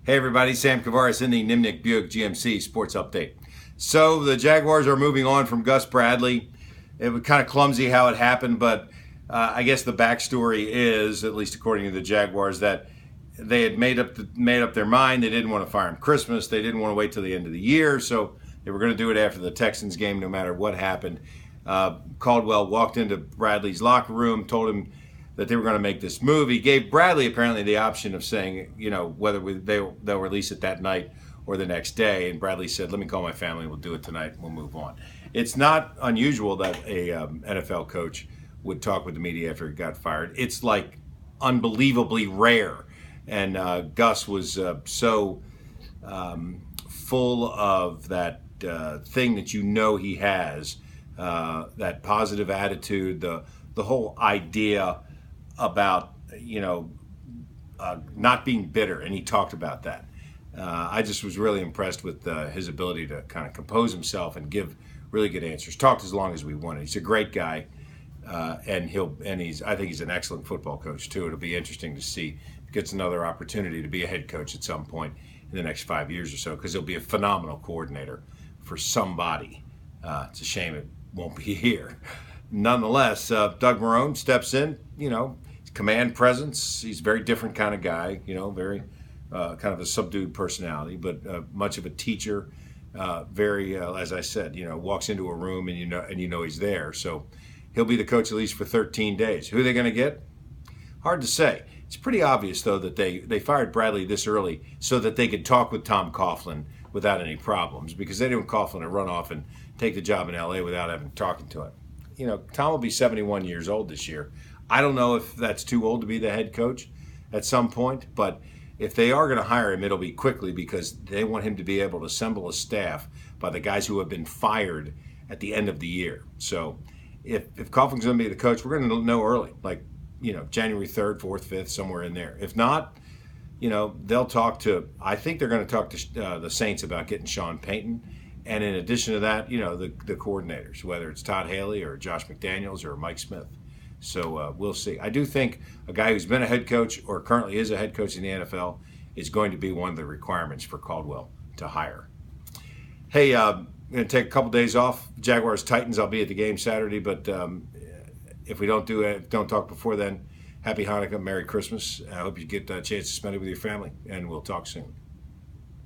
Hey everybody, Sam Kavaris in the Nimnik Buick GMC Sports Update. So the Jaguars are moving on from Gus Bradley. It was kind of clumsy how it happened, but I guess the backstory is, at least according to the Jaguars, that they had made up their mind. They didn't want to fire him Christmas. They didn't want to wait till the end of the year, so they were going to do it after the Texans game, no matter what happened. Caldwell walked into Bradley's locker room, told him that they were going to make this move. He gave Bradley apparently the option of saying, whether they'll release it that night or the next day. And Bradley said, "Let me call my family. We'll do it tonight. We'll move on." It's not unusual that a NFL coach would talk with the media after he got fired. It's like unbelievably rare. And Gus was so full of that thing that he has, that positive attitude, the whole idea about not being bitter, and he talked about that. I just was really impressed with his ability to kind of compose himself and give really good answers. Talked as long as we wanted. He's a great guy, and I think he's an excellent football coach too. It'll be interesting to see if he gets another opportunity to be a head coach at some point in the next 5 years or so, because he'll be a phenomenal coordinator for somebody. It's a shame it won't be here. Nonetheless, Doug Marrone steps in. Command presence. He's a very different kind of guy. Very kind of a subdued personality, but much of a teacher. Very, as I said, walks into a room and you know he's there. So he'll be the coach at least for 13 days. Who are they going to get? Hard to say. It's pretty obvious though that they fired Bradley this early so that they could talk with Tom Coughlin without any problems, because they didn't want Coughlin to run off and take the job in LA without having talking to him. Tom will be 71 years old this year. I don't know if that's too old to be the head coach at some point, but if they are going to hire him, it'll be quickly, because they want him to be able to assemble a staff by the guys who have been fired at the end of the year. So if Coughlin's going to be the coach, we're going to know early, like, January 3rd, 4th, 5th, somewhere in there. If not, they'll talk to, I think they're going to talk to the Saints about getting Sean Payton. And in addition to that, the coordinators, whether it's Todd Haley or Josh McDaniels or Mike Smith. So we'll see. I do think a guy who's been a head coach or currently is a head coach in the NFL is going to be one of the requirements for Caldwell to hire. Hey, I'm going to take a couple days off. Jaguars Titans. I'll be at the game Saturday, but if we don't talk before then, Happy Hanukkah, Merry Christmas. I hope you get a chance to spend it with your family, and we'll talk soon.